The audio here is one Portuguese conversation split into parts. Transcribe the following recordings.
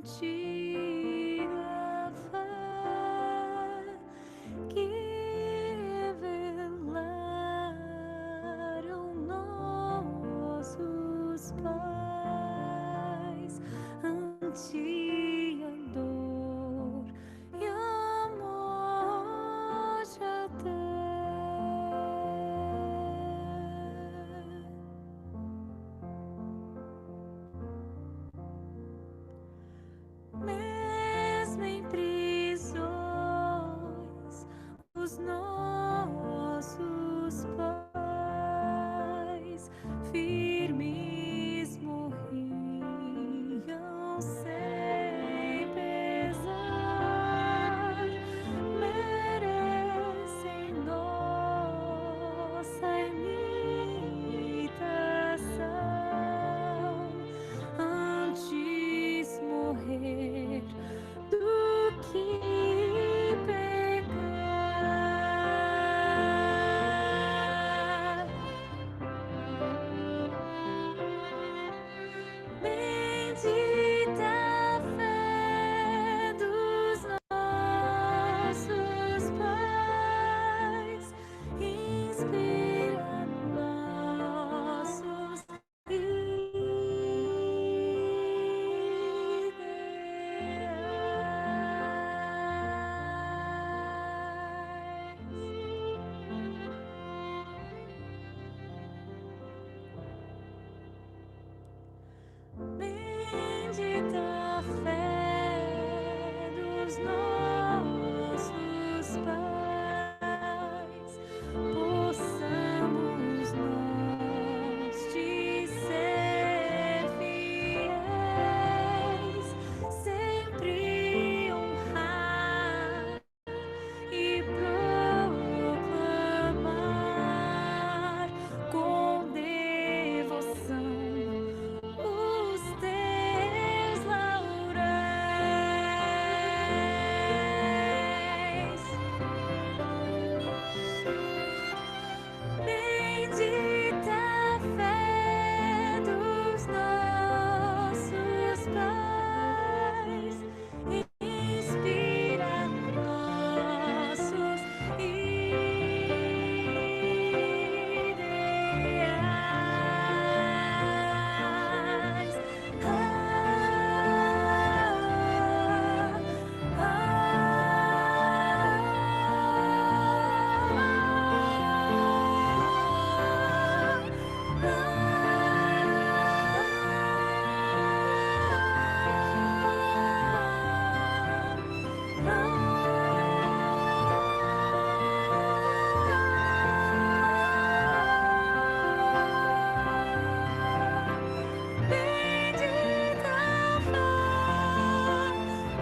antiga fé que revelaram nossos pais, antiga dor e a morte até. Mesmo em prisões, os nossos pais firmes morriam sem pesar, merecem nossa imitação. Antes morrer do que pecar. Bendita a fé dos nossos pais, inspira nossos bendita a fé dos nossos pais, possamos nós te ser fiéis, sempre honrar e proclamar com devoção os teus lauréis. Bendita a fé dos nossos pais, inspira nossos ideais. Bendita a fé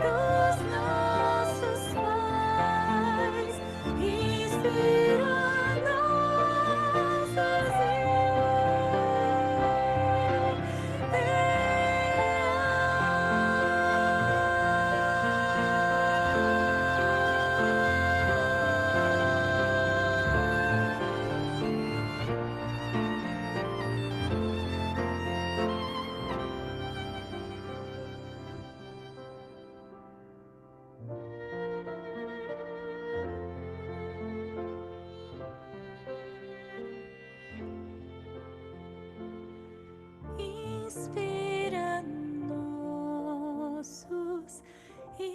dos nossos pais, inspira nossas inspira nossos ideais.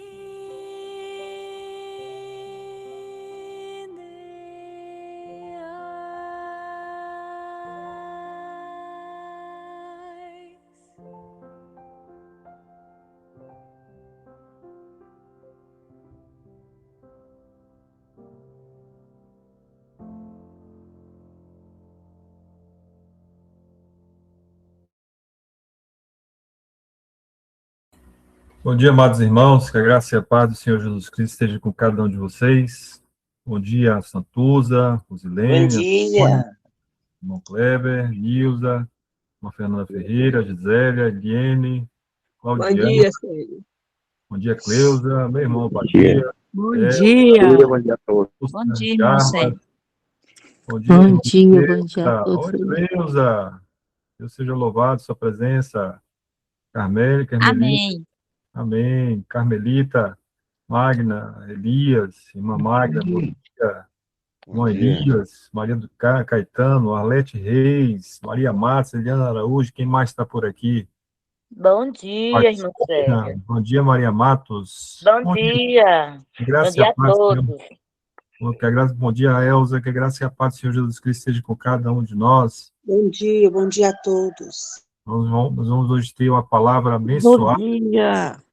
Bom dia, amados irmãos, que a graça e a paz do Senhor Jesus Cristo esteja com cada um de vocês. Bom dia, Santuza, Rosilene, Bom dia. irmão Kleber, Nilza, irmã Fernanda Ferreira, Gisélia, Eliene, Bom Claudiana. dia, senhor. Bom dia, Cleusa, meu irmão Batia. Bom dia. Bom dia a todos. Bom dia, irmão Sérgio. Bom dia, Bom dia a todos. Oi, Cleusa. Deus seja louvado, sua presença. Carmélia, Carmelita. Amém. Amém. Carmelita, Magna, Elias, irmã Magna, bom dia. Bom Irmão dia. Elias, Maria do Caetano, Arlete Reis, Maria Matos, Eliana Araújo, quem mais está por aqui? Bom dia, irmã Célia. Bom dia, Maria Matos. Bom dia. Que Bom graça e dia a a paz do Senhor. todos. Bom dia, Elza. Que a graça e a paz do Senhor Jesus Cristo esteja com cada um de nós. Bom dia a todos. Nós vamos hoje ter uma palavra Bom abençoada. dia.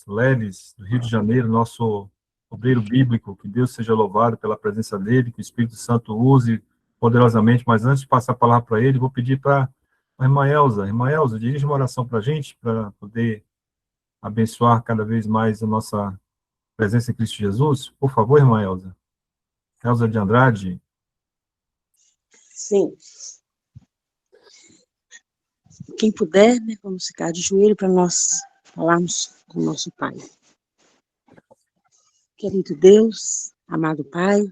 Leves, do Rio de Janeiro, nosso obreiro bíblico, que Deus seja louvado pela presença dele, que o Espírito Santo use poderosamente, mas antes de passar a palavra para ele, vou pedir para a irmã Elza. Irmã Elza, dirige uma oração para a gente, para poder abençoar cada vez mais a nossa presença em Cristo Jesus. Por favor, irmã Elza. Elza de Andrade. Sim. Quem puder, né, vamos ficar de joelho para nós falarmos com o nosso Pai. Querido Deus, amado Pai,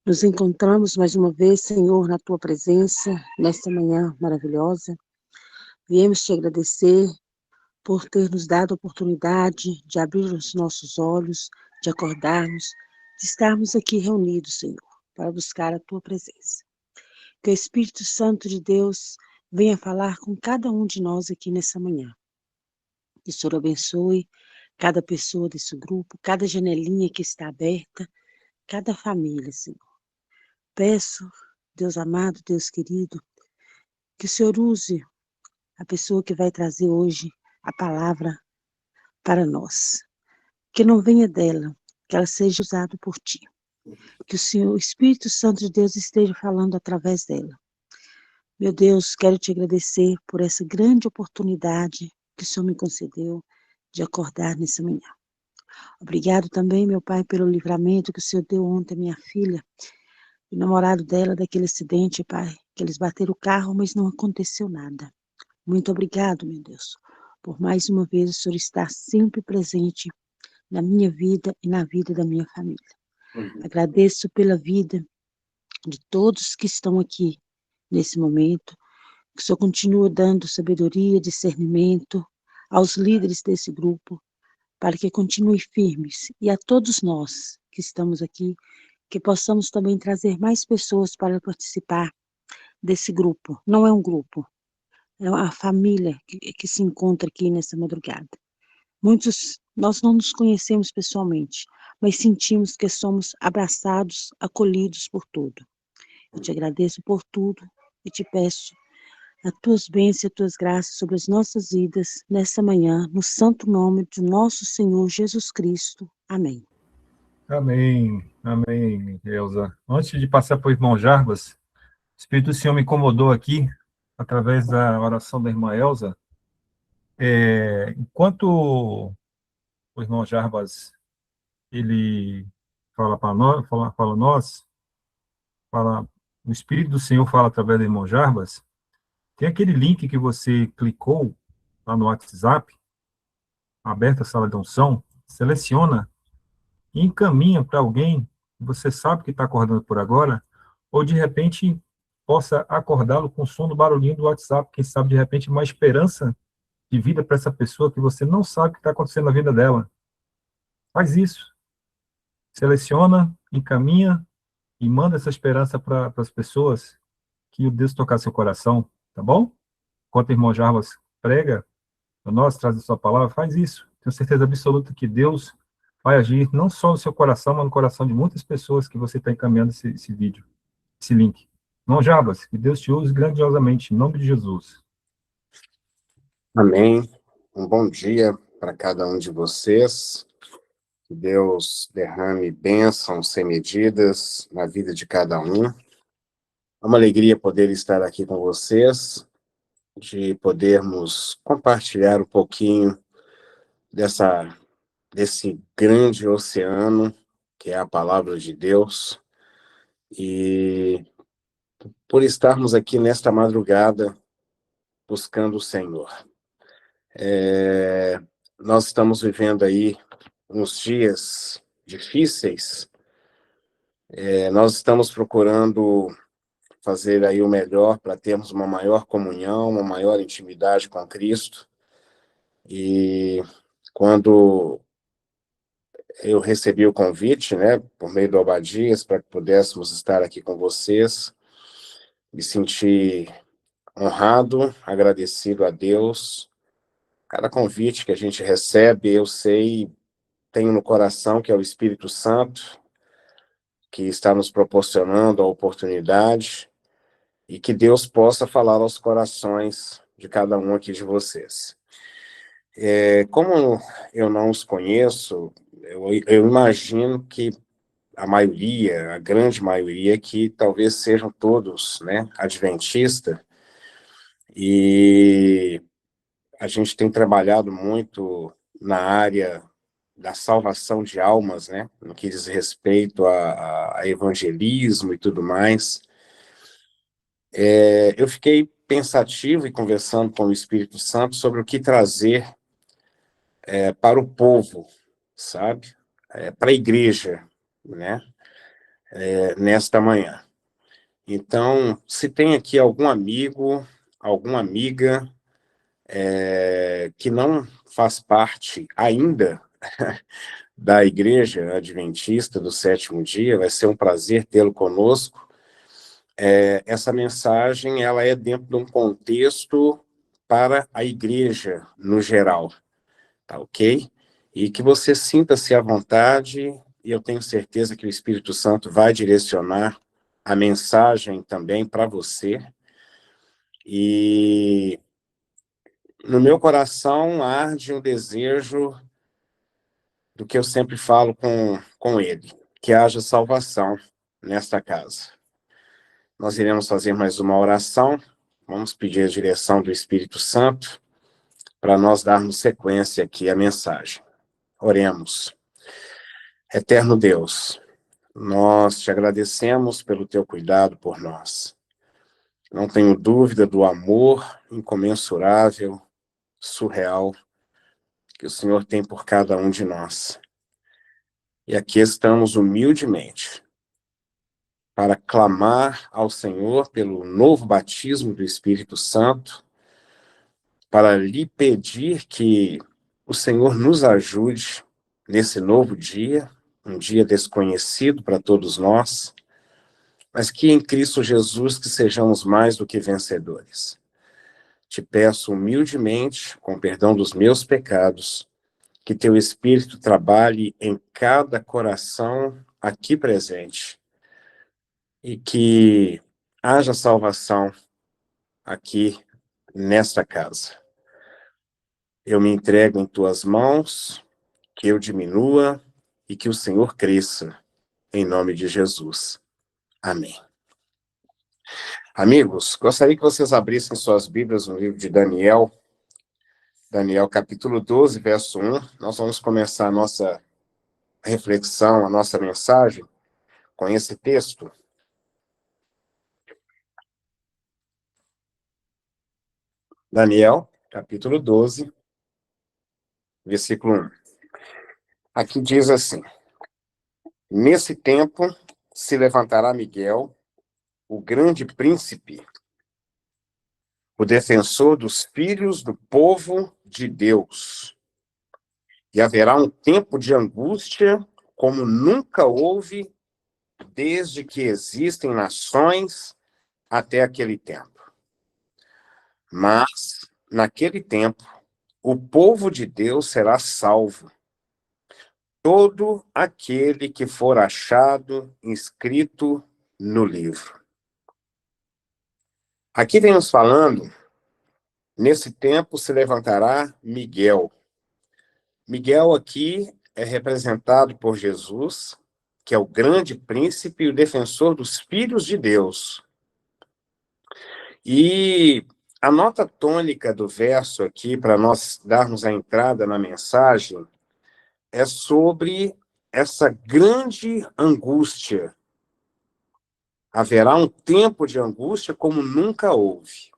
nos encontramos mais uma vez, Senhor, na Tua presença, nesta manhã maravilhosa. Viemos te agradecer por ter nos dado a oportunidade de abrir os nossos olhos, de acordarmos, de estarmos aqui reunidos, Senhor, para buscar a Tua presença. Que o Espírito Santo de Deus venha falar com cada um de nós aqui nessa manhã. Que o Senhor abençoe cada pessoa desse grupo, cada janelinha que está aberta, cada família, Senhor. Peço, Deus amado, Deus querido, que o Senhor use a pessoa que vai trazer hoje a palavra para nós. Que não venha dela, que ela seja usada por Ti. Que o Senhor, o Espírito Santo de Deus esteja falando através dela. Meu Deus, quero te agradecer por essa grande oportunidade que o Senhor me concedeu de acordar nessa manhã. Obrigado também, meu Pai, pelo livramento que o Senhor deu ontem à minha filha, o namorado dela daquele acidente, Pai, que eles bateram o carro, mas não aconteceu nada. Muito obrigado, meu Deus, por mais uma vez o Senhor estar sempre presente na minha vida e na vida da minha família. Agradeço pela vida de todos que estão aqui nesse momento, que o Senhor continua dando sabedoria, discernimento aos líderes desse grupo, para que continuem firmes, e a todos nós que estamos aqui, que possamos também trazer mais pessoas para participar desse grupo. Não é um grupo, é uma família que se encontra aqui nessa madrugada. Muitos, nós não nos conhecemos pessoalmente, mas sentimos que somos abraçados, acolhidos por tudo. Eu te agradeço por tudo e te peço as tuas bênçãos e as tuas graças sobre as nossas vidas nessa manhã, no santo nome do nosso Senhor Jesus Cristo. Amém. Amém. Amém, Elza. Antes de passar para o irmão Jarbas, o Espírito do Senhor me incomodou aqui, através da oração da irmã Elza. Enquanto o irmão Jarbas, ele fala para nós, o Espírito do Senhor fala através do irmão Jarbas, tem aquele link que você clicou lá no WhatsApp, aberta a sala de unção, seleciona e encaminha para alguém que você sabe que está acordando por agora, ou de repente possa acordá-lo com o som do barulhinho do WhatsApp, quem sabe de repente uma esperança de vida para essa pessoa que você não sabe o que está acontecendo na vida dela. Faz isso. Seleciona, encaminha e manda essa esperança para as pessoas, que o Deus tocar seu coração, tá bom? Enquanto o irmão Jarbas prega para nós, traz a sua palavra, faz isso. Tenho certeza absoluta que Deus vai agir não só no seu coração, mas no coração de muitas pessoas que você está encaminhando esse vídeo, esse link. Irmão Jarbas, que Deus te use grandiosamente, em nome de Jesus. Amém. Um bom dia para cada um de vocês. Que Deus derrame bênçãos sem medidas na vida de cada um. É uma alegria poder estar aqui com vocês, de podermos compartilhar um pouquinho desse grande oceano, que é a palavra de Deus, e por estarmos aqui nesta madrugada buscando o Senhor. Nós estamos vivendo aí uns dias difíceis, nós estamos procurando fazer aí o melhor para termos uma maior comunhão, uma maior intimidade com Cristo, e quando eu recebi o convite, né, por meio do Obadias, para que pudéssemos estar aqui com vocês, me senti honrado, agradecido a Deus. Cada convite que a gente recebe, eu sei, tenho no coração que é o Espírito Santo, que está nos proporcionando a oportunidade, e que Deus possa falar aos corações de cada um aqui de vocês. Como eu não os conheço, eu imagino que a maioria, a grande maioria, que talvez sejam todos, né, adventista, e a gente tem trabalhado muito na área da salvação de almas, né, no que diz respeito a evangelismo e tudo mais. Eu fiquei pensativo e conversando com o Espírito Santo sobre o que trazer para o povo, sabe? Para a igreja, né? Nesta manhã. Então, se tem aqui algum amigo, alguma amiga que não faz parte ainda da igreja adventista do sétimo dia, vai ser um prazer tê-lo conosco. Essa mensagem, ela é dentro de um contexto para a igreja no geral, tá ok? E que você sinta-se à vontade, e eu tenho certeza que o Espírito Santo vai direcionar a mensagem também para você. E no meu coração arde um desejo do que eu sempre falo com ele, que haja salvação nesta casa. Nós iremos fazer mais uma oração, vamos pedir a direção do Espírito Santo para nós darmos sequência aqui à mensagem. Oremos. Eterno Deus, nós te agradecemos pelo teu cuidado por nós. Não tenho dúvida do amor incomensurável, surreal, que o Senhor tem por cada um de nós. E aqui estamos humildemente para clamar ao Senhor pelo novo batismo do Espírito Santo, para lhe pedir que o Senhor nos ajude nesse novo dia, um dia desconhecido para todos nós, mas que em Cristo Jesus que sejamos mais do que vencedores. Te peço humildemente, com perdão dos meus pecados, que teu Espírito trabalhe em cada coração aqui presente e que haja salvação aqui nesta casa. Eu me entrego em tuas mãos, que eu diminua e que o Senhor cresça, em nome de Jesus. Amém. Amigos, gostaria que vocês abrissem suas Bíblias no livro de Daniel, Daniel capítulo 12, verso 1. Nós vamos começar a nossa reflexão, a nossa mensagem com esse texto. Daniel, capítulo 12, versículo 1. Aqui diz assim: Nesse tempo se levantará Miguel, o grande príncipe, o defensor dos filhos do povo de Deus. E haverá um tempo de angústia como nunca houve desde que existem nações até aquele tempo. Mas, naquele tempo, o povo de Deus será salvo. Todo aquele que for achado inscrito no livro. Aqui vem nos falando, nesse tempo se levantará Miguel. Miguel aqui é representado por Jesus, que é o grande príncipe e o defensor dos filhos de Deus. E a nota tônica do verso aqui, para nós darmos a entrada na mensagem, é sobre essa grande angústia. Haverá um tempo de angústia como nunca houve.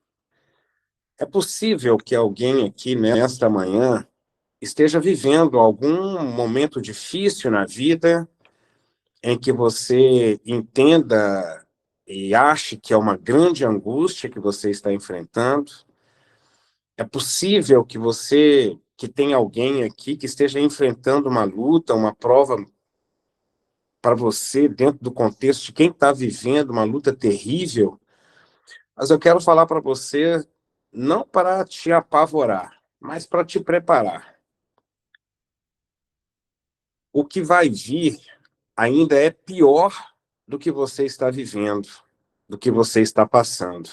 É possível que alguém aqui, nesta manhã, esteja vivendo algum momento difícil na vida, em que você entenda e ache que é uma grande angústia que você está enfrentando. É possível que você que tem alguém aqui que esteja enfrentando uma luta, uma prova para você, dentro do contexto de quem está vivendo uma luta terrível, mas eu quero falar para você, não para te apavorar, mas para te preparar. O que vai vir ainda é pior do que você está vivendo, do que você está passando.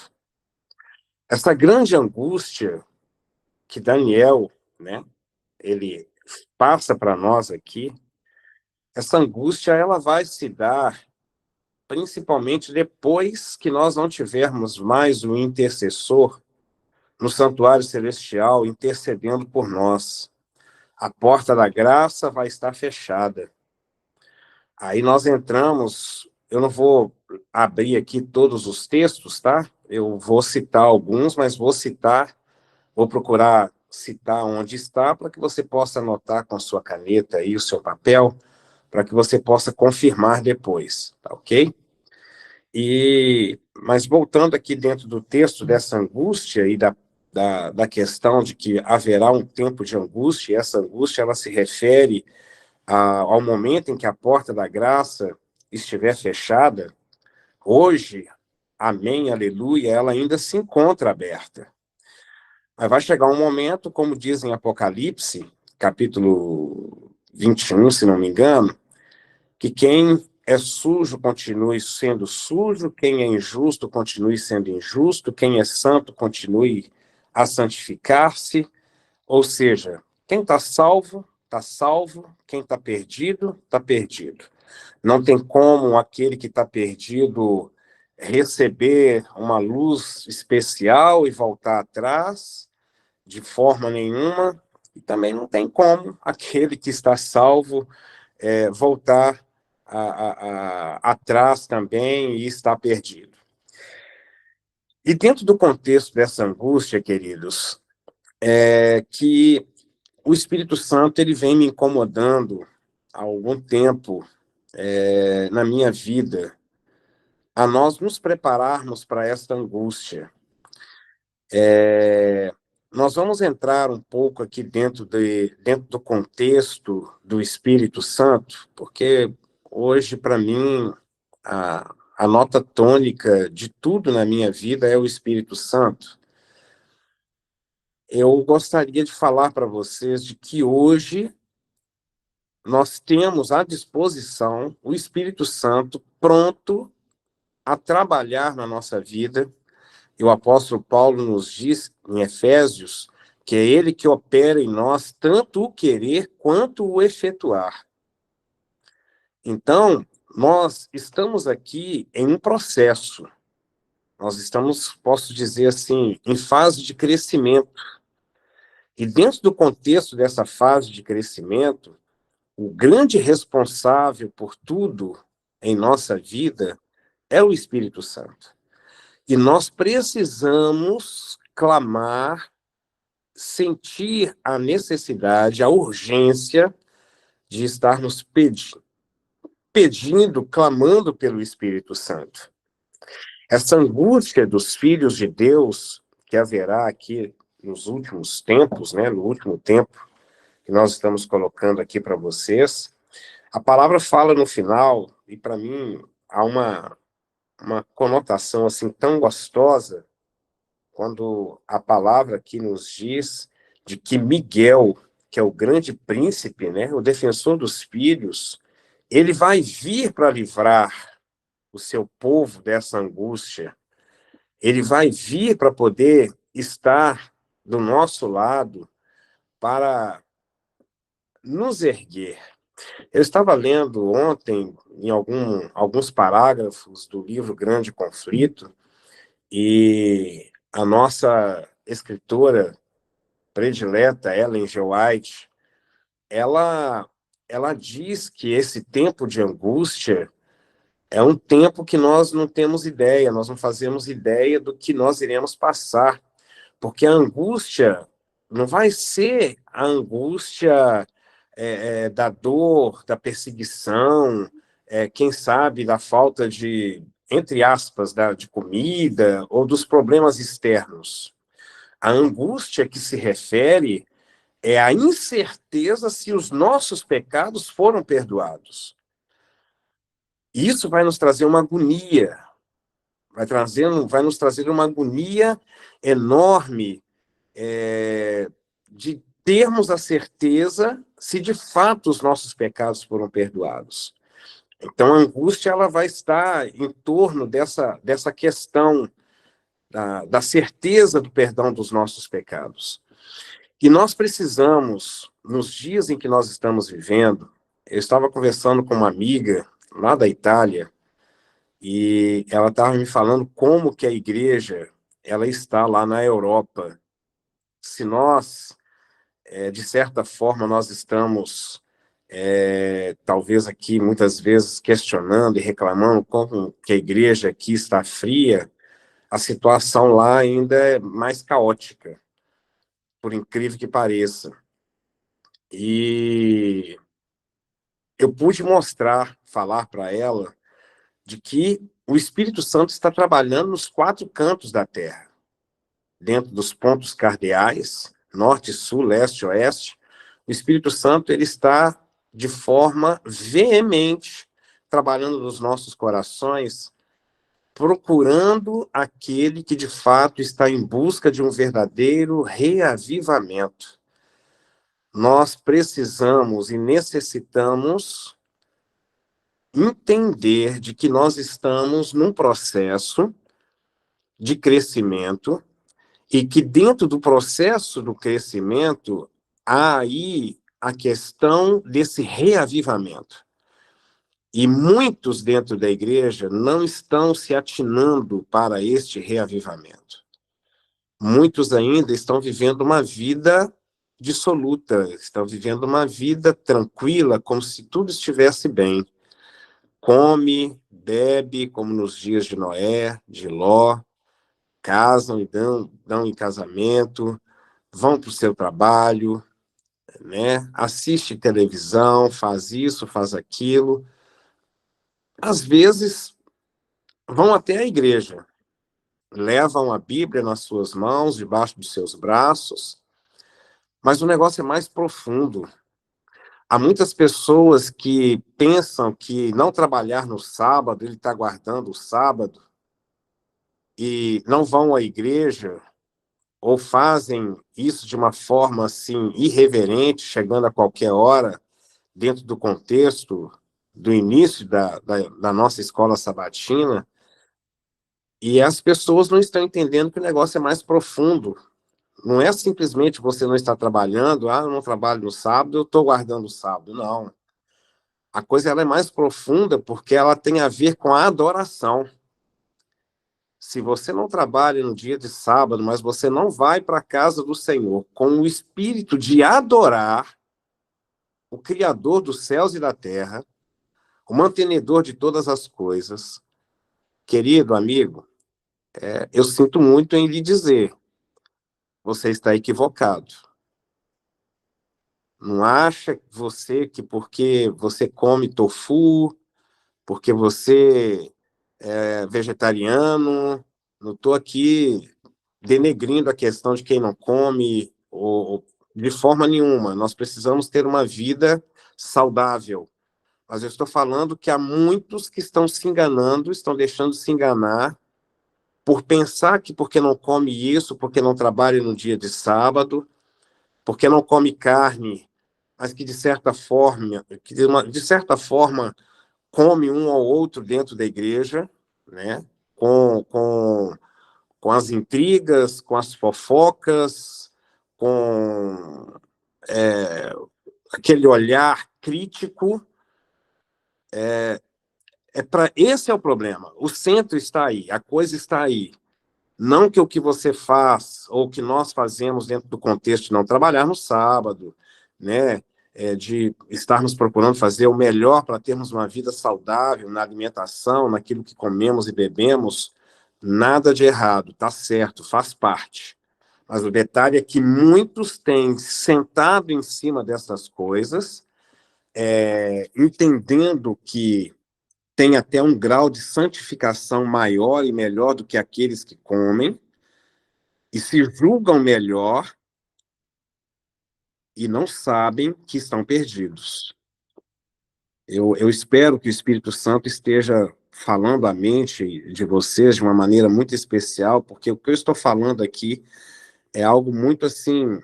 Essa grande angústia que Daniel, né, ele passa para nós aqui, essa angústia ela vai se dar principalmente depois que nós não tivermos mais o intercessor no santuário celestial intercedendo por nós. A porta da graça vai estar fechada. Aí nós entramos, eu não vou abrir aqui todos os textos, tá? Eu vou citar alguns, mas vou procurar citar onde está, para que você possa anotar com a sua caneta aí, o seu papel, para que você possa confirmar depois, tá ok? Mas voltando aqui dentro do texto dessa angústia e da questão de que haverá um tempo de angústia, e essa angústia ela se refere ao momento em que a porta da graça estiver fechada. Hoje, amém, aleluia, ela ainda se encontra aberta. Mas vai chegar um momento, como diz em Apocalipse, capítulo 21, se não me engano, que quem é sujo continue sendo sujo, quem é injusto continue sendo injusto, quem é santo continue a santificar-se. Ou seja, quem está salvo, quem está perdido, está perdido. Não tem como aquele que está perdido receber uma luz especial e voltar atrás, de forma nenhuma, e também não tem como aquele que está salvo voltar atrás também e estar perdido. E dentro do contexto dessa angústia, queridos, que o Espírito Santo ele vem me incomodando há algum tempo na minha vida, a nós nos prepararmos para esta angústia. Nós vamos entrar um pouco aqui dentro do contexto do Espírito Santo, porque hoje, para mim, a nota tônica de tudo na minha vida é o Espírito Santo. Eu gostaria de falar para vocês de que hoje nós temos à disposição o Espírito Santo pronto a trabalhar na nossa vida. E o apóstolo Paulo nos diz em Efésios que é ele que opera em nós tanto o querer quanto o efetuar. Então, nós estamos aqui em um processo. Nós estamos, posso dizer assim, em fase de crescimento. E dentro do contexto dessa fase de crescimento, o grande responsável por tudo em nossa vida é o Espírito Santo. E nós precisamos clamar, sentir a necessidade, a urgência de estarmos pedindo, clamando pelo Espírito Santo. Essa angústia dos filhos de Deus que haverá aqui nos últimos tempos, né, no último tempo que nós estamos colocando aqui para vocês, a palavra fala no final, e para mim há uma conotação assim tão gostosa, quando a palavra aqui nos diz de que Miguel, que é o grande príncipe, né, o defensor dos filhos, ele vai vir para livrar o seu povo dessa angústia. Ele vai vir para poder estar do nosso lado para nos erguer. Eu estava lendo ontem em alguns parágrafos do livro Grande Conflito, e a nossa escritora predileta, Ellen G. White, ela diz que esse tempo de angústia é um tempo que nós não temos ideia, nós não fazemos ideia do que nós iremos passar, porque a angústia não vai ser a angústia da dor, da perseguição, quem sabe da falta de, entre aspas, de comida ou dos problemas externos. A angústia que se refere é a incerteza se os nossos pecados foram perdoados. E isso vai nos trazer uma agonia, vai nos trazer uma agonia enorme, de termos a certeza se de fato os nossos pecados foram perdoados. Então, a angústia ela vai estar em torno dessa questão da certeza do perdão dos nossos pecados. E nós precisamos, nos dias em que nós estamos vivendo, eu estava conversando com uma amiga lá da Itália, e ela estava me falando como que a igreja ela está lá na Europa. Se nós, de certa forma, nós estamos, talvez aqui, muitas vezes, questionando e reclamando como que a igreja aqui está fria, a situação lá ainda é mais caótica, por incrível que pareça. E eu pude falar para ela, de que o Espírito Santo está trabalhando nos 4 cantos da Terra, dentro dos pontos cardeais, norte, sul, leste, oeste. O Espírito Santo ele está de forma veemente trabalhando nos nossos corações, procurando aquele que de fato está em busca de um verdadeiro reavivamento. Nós precisamos e necessitamos entender de que nós estamos num processo de crescimento e que dentro do processo do crescimento há aí a questão desse reavivamento. E muitos dentro da igreja não estão se atinando para este reavivamento. Muitos ainda estão vivendo uma vida dissoluta, estão vivendo uma vida tranquila, como se tudo estivesse bem. Come, bebe, como nos dias de Noé, de Ló, casam e dão em casamento, vão para o seu trabalho, né? Assiste televisão, faz isso, faz aquilo. Às vezes, vão até a igreja, levam a Bíblia nas suas mãos, debaixo dos seus braços, mas o negócio é mais profundo. Há muitas pessoas que pensam que não trabalhar no sábado, ele está guardando o sábado, e não vão à igreja, ou fazem isso de uma forma assim irreverente, chegando a qualquer hora, dentro do contexto do início da nossa escola sabatina, e as pessoas não estão entendendo que o negócio é mais profundo. Não é simplesmente você não estar trabalhando, eu não trabalho no sábado, eu estou guardando o sábado. Não. A coisa ela é mais profunda porque ela tem a ver com a adoração. Se você não trabalha no dia de sábado, mas você não vai para a casa do Senhor com o espírito de adorar o Criador dos céus e da terra, o mantenedor de todas as coisas, querido amigo, eu sinto muito em lhe dizer, você está equivocado. Não acha você que porque você come tofu, porque você é vegetariano, não estou aqui denegrindo a questão de quem não come, ou de forma nenhuma. Nós precisamos ter uma vida saudável. Mas eu estou falando que há muitos que estão se enganando, estão deixando de se enganar, por pensar que porque não come isso, porque não trabalha no dia de sábado, porque não come carne, mas que de certa forma come um ou outro dentro da igreja, né? Com as intrigas, com as fofocas, com aquele olhar crítico. Esse é o problema. O centro está aí, a coisa está aí. Não que o que você faz, ou o que nós fazemos dentro do contexto de não trabalhar no sábado, né? De estarmos procurando fazer o melhor para termos uma vida saudável na alimentação, naquilo que comemos e bebemos, nada de errado, tá certo, faz parte. Mas o detalhe é que muitos têm sentado em cima dessas coisas, entendendo que tem até um grau de santificação maior e melhor do que aqueles que comem, e se julgam melhor, e não sabem que estão perdidos. Eu espero que o Espírito Santo esteja falando à mente de vocês de uma maneira muito especial, porque o que eu estou falando aqui é algo muito assim,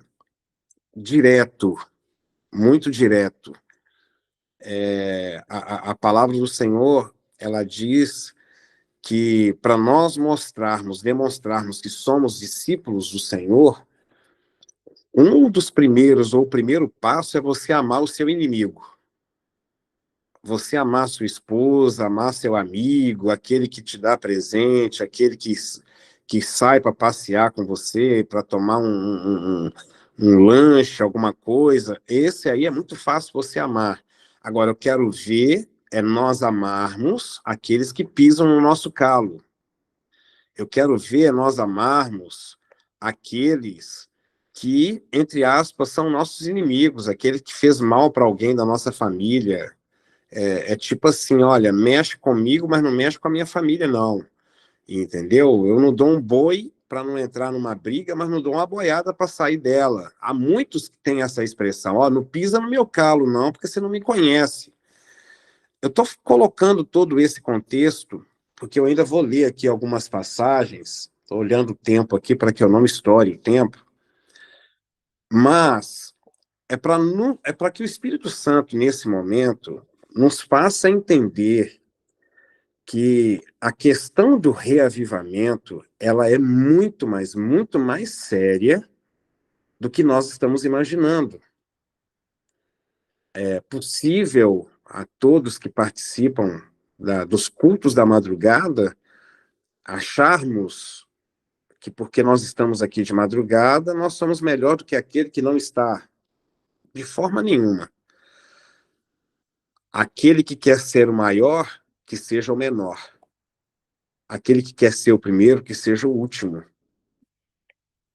direto, muito direto. A palavra do Senhor, ela diz que para nós demonstrarmos que somos discípulos do Senhor, um dos primeiros, ou o primeiro passo é você amar o seu inimigo. Você amar sua esposa, amar seu amigo, aquele que te dá presente, aquele que sai para passear com você, para tomar um lanche, alguma coisa. Esse aí é muito fácil você amar. Agora, eu quero ver nós amarmos aqueles que pisam no nosso calo. Eu quero ver nós amarmos aqueles que, entre aspas, são nossos inimigos, aquele que fez mal para alguém da nossa família. É tipo assim, olha, mexe comigo, mas não mexe com a minha família, não. Entendeu? Eu não dou um boi para não entrar numa briga, mas não dou uma boiada para sair dela. Há muitos que têm essa expressão, ó, não pisa no meu calo, não, porque você não me conhece. Eu estou colocando todo esse contexto, porque eu ainda vou ler aqui algumas passagens, estou olhando o tempo aqui para que eu não estoure o tempo, mas é para que o Espírito Santo, nesse momento, nos faça entender que a questão do reavivamento, ela é muito mais séria do que nós estamos imaginando. É possível a todos que participam dos cultos da madrugada acharmos que porque nós estamos aqui de madrugada, nós somos melhor do que aquele que não está. De forma nenhuma. Aquele que quer ser o maior, que seja o menor. Aquele que quer ser o primeiro, que seja o último.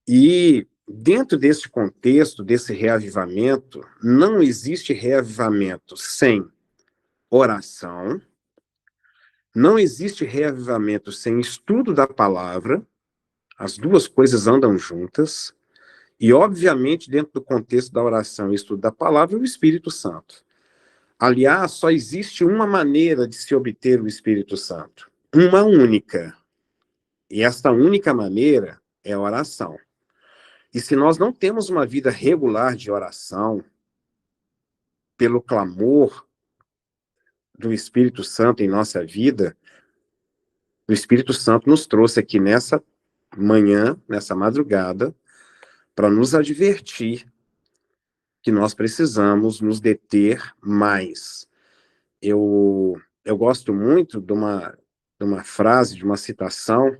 E dentro desse contexto, desse reavivamento, não existe reavivamento sem oração, não existe reavivamento sem estudo da palavra, as duas coisas andam juntas, e obviamente dentro do contexto da oração e estudo da palavra, o Espírito Santo. Aliás, só existe uma maneira de se obter o Espírito Santo, uma única, e esta única maneira é a oração. E se nós não temos uma vida regular de oração, pelo clamor do Espírito Santo em nossa vida, o Espírito Santo nos trouxe aqui nessa manhã, nessa madrugada, para nos advertir que nós precisamos nos deter mais. Eu gosto muito de uma frase, de uma citação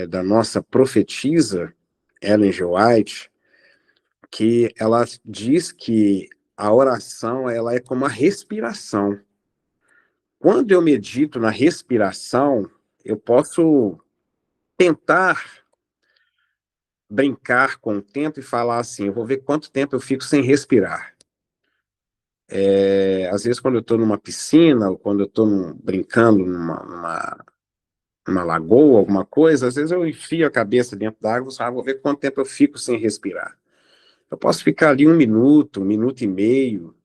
da nossa profetisa, Ellen G. White, que ela diz que a oração ela é como a respiração. Quando eu medito na respiração, eu posso tentar brincar com o tempo e falar assim, eu vou ver quanto tempo eu fico sem respirar. Às vezes, quando eu estou numa piscina, ou quando eu estou brincando numa lagoa, alguma coisa, às vezes eu enfio a cabeça dentro da água e falo, vou ver quanto tempo eu fico sem respirar. Eu posso ficar ali 1 minuto e meio,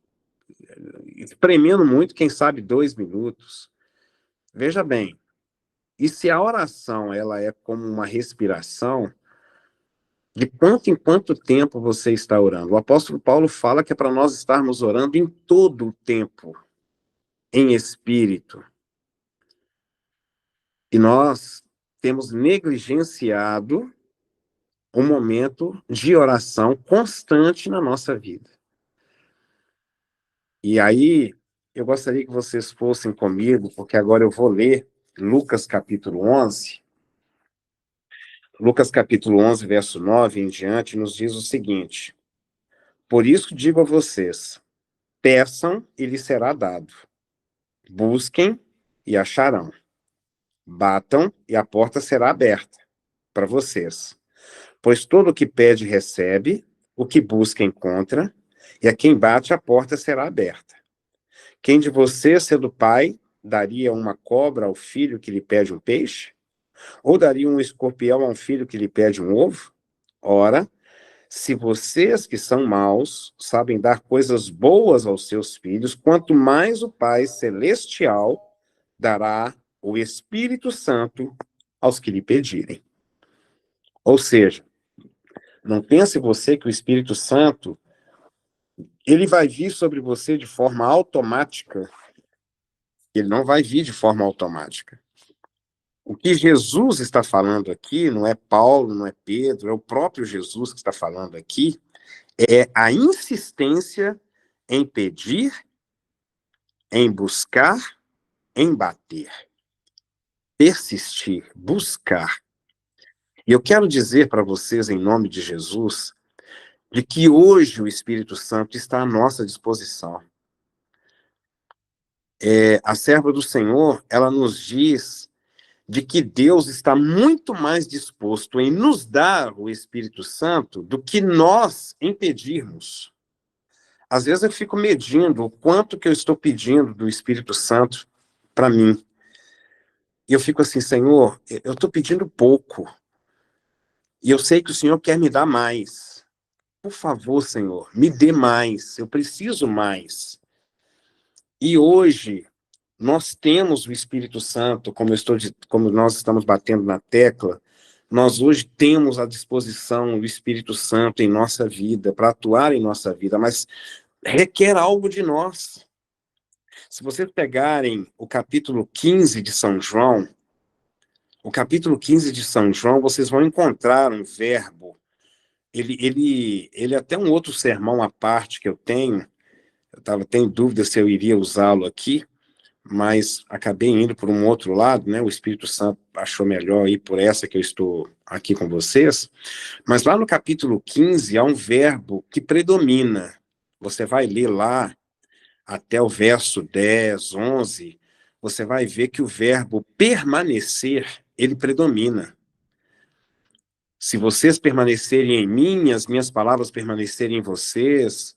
espremendo muito, quem sabe 2 minutos. Veja bem, e se a oração ela é como uma respiração, de quanto em quanto tempo você está orando? O apóstolo Paulo fala que é para nós estarmos orando em todo o tempo, em espírito. E nós temos negligenciado um momento de oração constante na nossa vida. E aí, eu gostaria que vocês fossem comigo, porque agora eu vou ler Lucas capítulo 11. Lucas capítulo 11, verso 9 em diante, nos diz o seguinte: por isso digo a vocês, peçam e lhes será dado. Busquem e acharão. Batam e a porta será aberta para vocês. Pois todo o que pede recebe, o que busca encontra, e a quem bate a porta será aberta. Quem de vocês, sendo pai, daria uma cobra ao filho que lhe pede um peixe? Ou daria um escorpião a um filho que lhe pede um ovo? Ora, Se vocês que são maus sabem dar coisas boas aos seus filhos, quanto mais o Pai Celestial dará o Espírito Santo aos que lhe pedirem. Ou seja, não pense você que o Espírito Santo ele vai vir sobre você de forma automática. Ele não vai vir de forma automática. O que Jesus está falando aqui, não é Paulo, não é Pedro, é o próprio Jesus que está falando aqui, é a insistência em pedir, em buscar, em bater. Persistir, buscar. E eu quero dizer para vocês, em nome de Jesus, de que hoje o Espírito Santo está à nossa disposição. A serva do Senhor, ela nos diz de que Deus está muito mais disposto em nos dar o Espírito Santo do que nós em pedirmos. Às vezes eu fico medindo o quanto que eu estou pedindo do Espírito Santo para mim. E eu fico assim, Senhor, eu estou pedindo pouco. E eu sei que o Senhor quer me dar mais. Por favor, Senhor, me dê mais. Eu preciso mais. E hoje, nós temos o Espírito Santo, como nós estamos batendo na tecla, nós hoje temos à disposição o Espírito Santo em nossa vida, para atuar em nossa vida, mas requer algo de nós. Se vocês pegarem o capítulo 15 de São João, vocês vão encontrar um verbo. Ele é até um outro sermão à parte que eu tenho. Eu estava em dúvida se eu iria usá-lo aqui, mas acabei indo por um outro lado, né? O Espírito Santo achou melhor ir por essa que eu estou aqui com vocês. Mas lá no capítulo 15 há um verbo que predomina. Você vai ler lá até o verso 10, 11, você vai ver que o verbo permanecer, ele predomina. Se vocês permanecerem em mim, as minhas palavras permanecerem em vocês,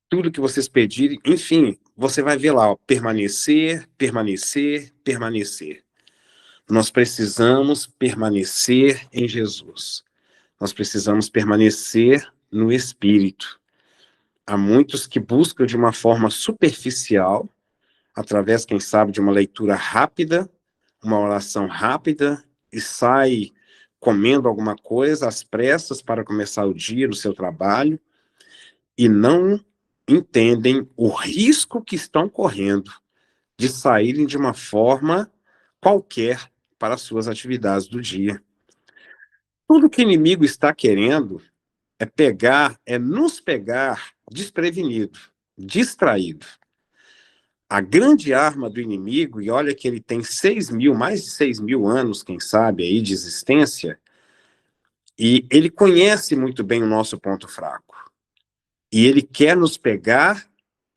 tudo que vocês pedirem, enfim, você vai ver lá, ó, permanecer, permanecer, permanecer. Nós precisamos permanecer em Jesus. Nós precisamos permanecer no Espírito. Há muitos que buscam de uma forma superficial, através, quem sabe, de uma leitura rápida, uma oração rápida, e sai comendo alguma coisa às pressas para começar o dia no seu trabalho, e não entendem o risco que estão correndo de saírem de uma forma qualquer para as suas atividades do dia. Tudo que o inimigo está querendo é nos pegar desprevenido, distraído. A grande arma do inimigo, e olha que ele tem mais de 6.000 anos, quem sabe, aí de existência, e ele conhece muito bem o nosso ponto fraco. E ele quer nos pegar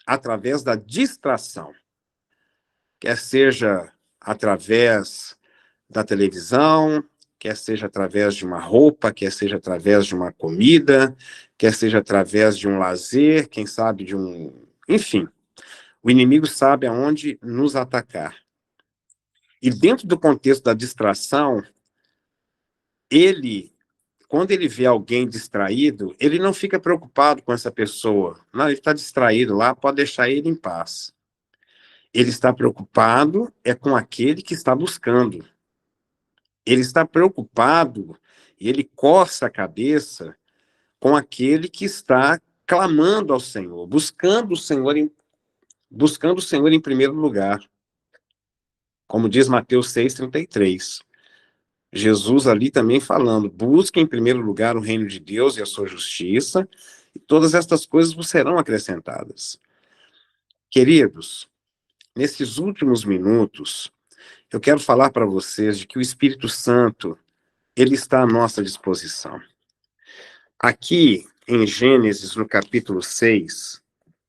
através da distração. Quer seja através da televisão, quer seja através de uma roupa, quer seja através de uma comida, quer seja através de um lazer, quem sabe Enfim, o inimigo sabe aonde nos atacar. E dentro do contexto da distração, quando ele vê alguém distraído, ele não fica preocupado com essa pessoa. Não, ele está distraído lá, pode deixar ele em paz. Ele está preocupado com aquele que está buscando. Ele está preocupado e ele coça a cabeça com aquele que está clamando ao Senhor, buscando o Senhor em primeiro lugar. Como diz Mateus 6,33. Jesus ali também falando, busque em primeiro lugar o reino de Deus e a sua justiça, e todas estas coisas vos serão acrescentadas. Queridos, nesses últimos minutos, eu quero falar para vocês de que o Espírito Santo, ele está à nossa disposição. Aqui, em Gênesis, no capítulo 6,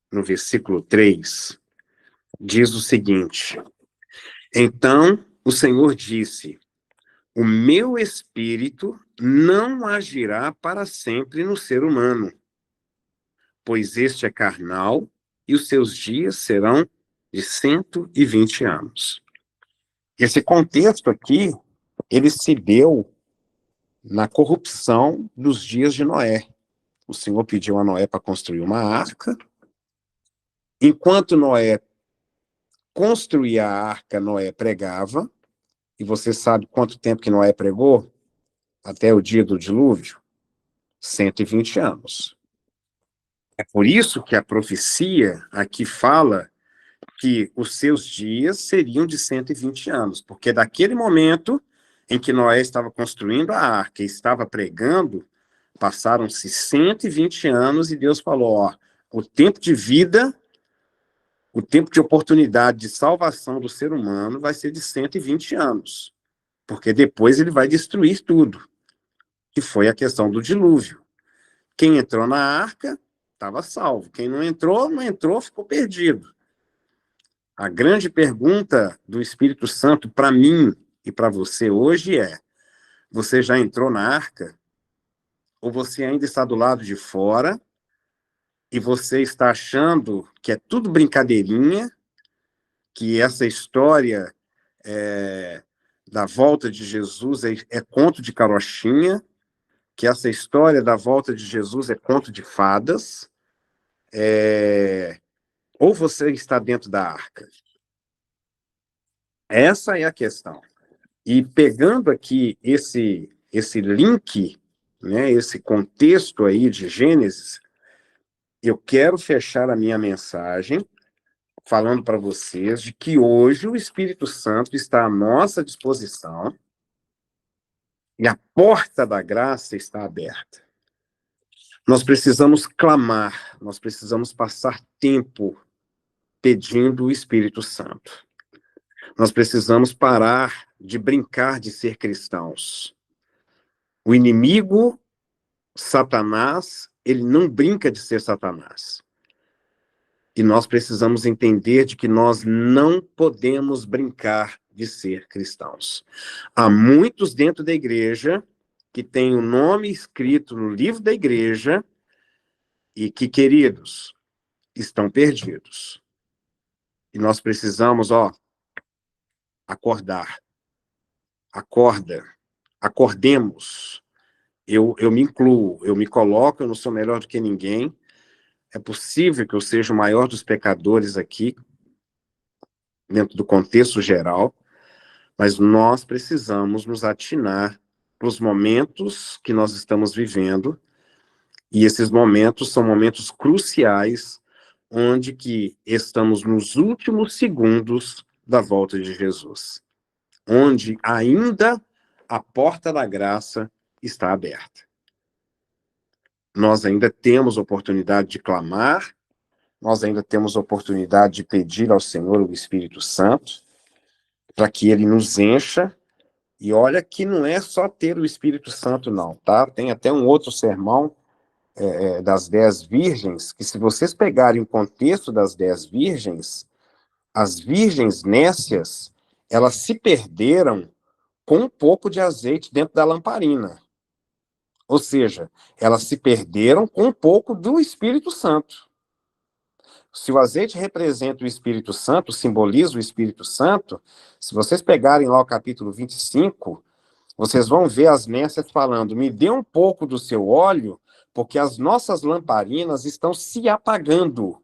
no versículo 3, diz o seguinte: Então o Senhor disse, o meu espírito não agirá para sempre no ser humano, pois este é carnal e os seus dias serão de 120 anos. Esse contexto aqui, ele se deu na corrupção dos dias de Noé. o Senhor pediu a Noé para construir uma arca. Enquanto Noé construía a arca, Noé pregava. E você sabe quanto tempo que Noé pregou? Até o dia do dilúvio? 120 anos. É por isso que a profecia aqui fala que os seus dias seriam de 120 anos, porque daquele momento em que Noé estava construindo a arca e estava pregando, passaram-se 120 anos e Deus falou, ó, o tempo de vida, o tempo de oportunidade de salvação do ser humano vai ser de 120 anos, porque depois ele vai destruir tudo, que foi a questão do dilúvio. Quem entrou na arca estava salvo, quem não entrou, ficou perdido. A grande pergunta do Espírito Santo para mim e para você hoje é: você já entrou na arca? Ou você ainda está do lado de fora e você está achando que é tudo brincadeirinha, que essa história da volta de Jesus é conto de carochinha, que essa história da volta de Jesus é conto de fadas, ou você está dentro da arca? Essa é a questão. E pegando aqui esse link, né, esse contexto aí de Gênesis, eu quero fechar a minha mensagem falando para vocês de que hoje o Espírito Santo está à nossa disposição e a porta da graça está aberta. Nós precisamos clamar, nós precisamos passar tempo pedindo o Espírito Santo. Nós precisamos parar de brincar de ser cristãos. O inimigo, Satanás, ele não brinca de ser Satanás. E nós precisamos entender de que nós não podemos brincar de ser cristãos. Há muitos dentro da igreja que têm o nome escrito no livro da igreja e que, queridos, estão perdidos. E nós precisamos, acordar. Acorda. Acordemos. Eu me incluo, eu me coloco, eu não sou melhor do que ninguém. É possível que eu seja o maior dos pecadores aqui, dentro do contexto geral, mas nós precisamos nos atinar para os momentos que nós estamos vivendo, e esses momentos são momentos cruciais, onde que estamos nos últimos segundos da volta de Jesus, onde ainda a porta da graça está aberta. Nós ainda temos oportunidade de clamar, nós ainda temos oportunidade de pedir ao Senhor o Espírito Santo, para que ele nos encha, e olha que não é só ter o Espírito Santo não, tá? Tem até um outro sermão das 10 virgens, que se vocês pegarem o contexto das 10 virgens, as virgens nécias, elas se perderam com um pouco de azeite dentro da lamparina. Ou seja, elas se perderam com um pouco do Espírito Santo. Se o azeite representa o Espírito Santo, simboliza o Espírito Santo, se vocês pegarem lá o capítulo 25, vocês vão ver as nécias falando: me dê um pouco do seu óleo, porque as nossas lamparinas estão se apagando.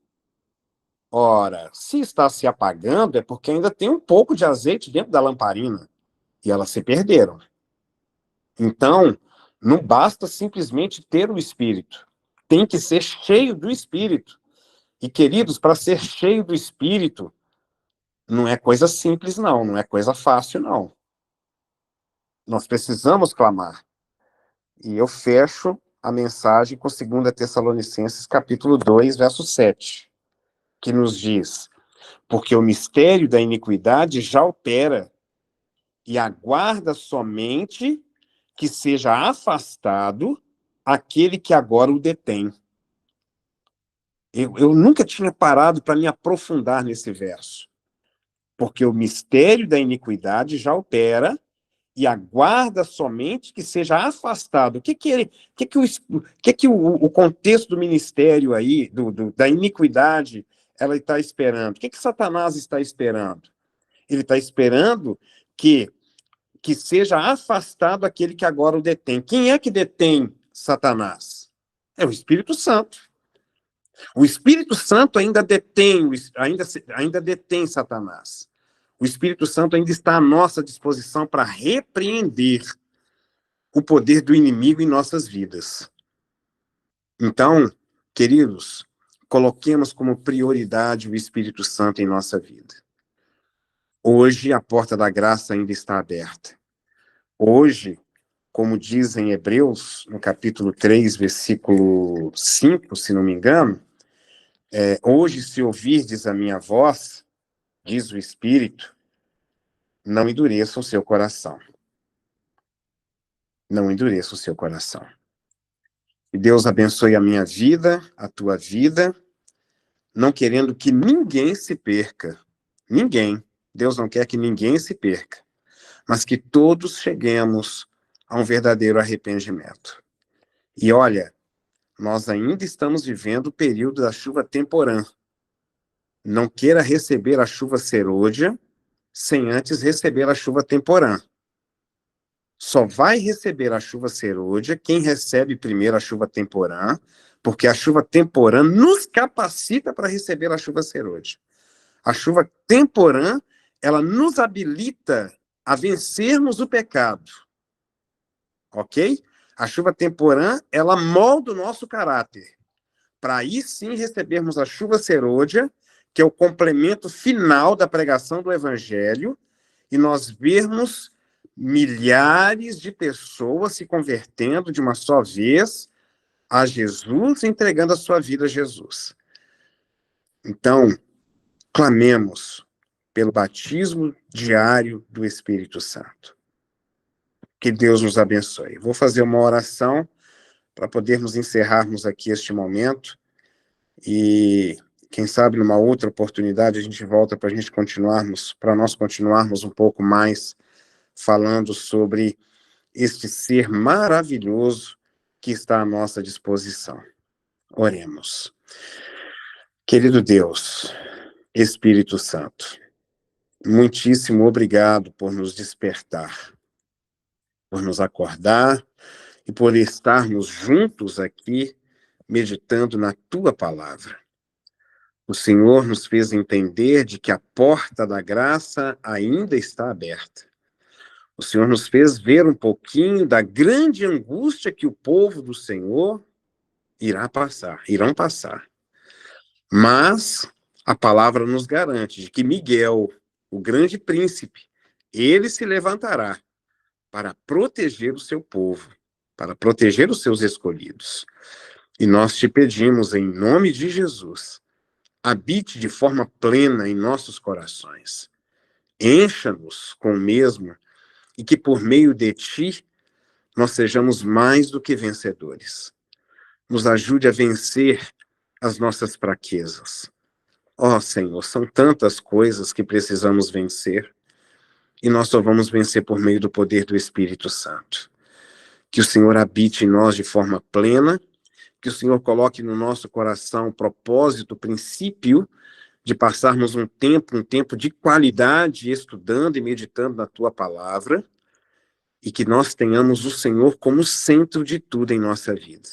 Ora, se está se apagando, é porque ainda tem um pouco de azeite dentro da lamparina, e elas se perderam. Então, não basta simplesmente ter o Espírito, tem que ser cheio do Espírito. E, queridos, para ser cheio do Espírito, não é coisa simples, não é coisa fácil, não. Nós precisamos clamar. E eu fecho a mensagem com 2 Tessalonicenses, capítulo 2, verso 7, que nos diz: porque o mistério da iniquidade já opera, e aguarda somente que seja afastado aquele que agora o detém. Eu nunca tinha parado para me aprofundar nesse verso. Porque o mistério da iniquidade já opera e aguarda somente que seja afastado. O que o contexto do ministério aí, da iniquidade, ela está esperando? O que Satanás está esperando? Ele está esperando que seja afastado aquele que agora o detém. Quem é que detém Satanás? É o Espírito Santo. O Espírito Santo ainda detém Satanás. O Espírito Santo ainda está à nossa disposição para repreender o poder do inimigo em nossas vidas. Então, queridos, coloquemos como prioridade o Espírito Santo em nossa vida. Hoje, a porta da graça ainda está aberta. Hoje, como diz em Hebreus, no capítulo 3, versículo 5, se não me engano, hoje, se ouvirdes a minha voz, diz o Espírito, não endureça o seu coração. Não endureça o seu coração. E Deus abençoe a minha vida, a tua vida, não querendo que ninguém se perca. Ninguém. Deus não quer que ninguém se perca, mas que todos cheguemos a um verdadeiro arrependimento. E olha, nós ainda estamos vivendo o período da chuva temporã. Não queira receber a chuva serôdia sem antes receber a chuva temporã. Só vai receber a chuva serôdia quem recebe primeiro a chuva temporã, porque a chuva temporã nos capacita para receber a chuva serôdia. A chuva temporã, ela nos habilita a vencermos o pecado. Ok? A chuva temporã, ela molda o nosso caráter, para aí sim recebermos a chuva serôdia, que é o complemento final da pregação do Evangelho, e nós vermos milhares de pessoas se convertendo de uma só vez a Jesus, entregando a sua vida a Jesus. Então, clamemos pelo batismo diário do Espírito Santo. Que Deus nos abençoe. Vou fazer uma oração para podermos encerrarmos aqui este momento e, quem sabe, numa outra oportunidade a gente volta para nós continuarmos um pouco mais falando sobre este ser maravilhoso que está à nossa disposição. Oremos. Querido Deus, Espírito Santo, muitíssimo obrigado por nos despertar, por nos acordar e por estarmos juntos aqui meditando na Tua palavra. O Senhor nos fez entender de que a porta da graça ainda está aberta. O Senhor nos fez ver um pouquinho da grande angústia que o povo do Senhor irão passar. Mas a palavra nos garante de que Miguel, o grande príncipe, ele se levantará para proteger o seu povo, para proteger os seus escolhidos. E nós te pedimos, em nome de Jesus, habite de forma plena em nossos corações. Encha-nos com o mesmo e que por meio de ti nós sejamos mais do que vencedores. Nos ajude a vencer as nossas fraquezas. Ó Senhor, são tantas coisas que precisamos vencer e nós só vamos vencer por meio do poder do Espírito Santo. Que o Senhor habite em nós de forma plena, que o Senhor coloque no nosso coração o propósito, o princípio de passarmos um tempo de qualidade estudando e meditando na Tua palavra, e que nós tenhamos o Senhor como centro de tudo em nossa vida.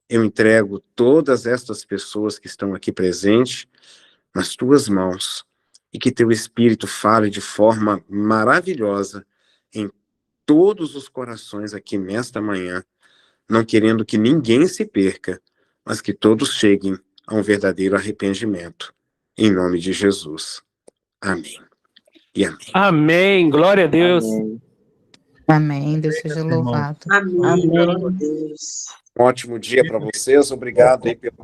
Eu entrego todas estas pessoas que estão aqui presentes nas Tuas mãos, e que Teu Espírito fale de forma maravilhosa em todos os corações aqui nesta manhã, não querendo que ninguém se perca, mas que todos cheguem a um verdadeiro arrependimento. Em nome de Jesus. Amém. E amém. Amém. Glória a Deus. Amém. Amém. Deus seja louvado. Amém. Glória a Deus. Um ótimo dia para vocês. Obrigado aí pelo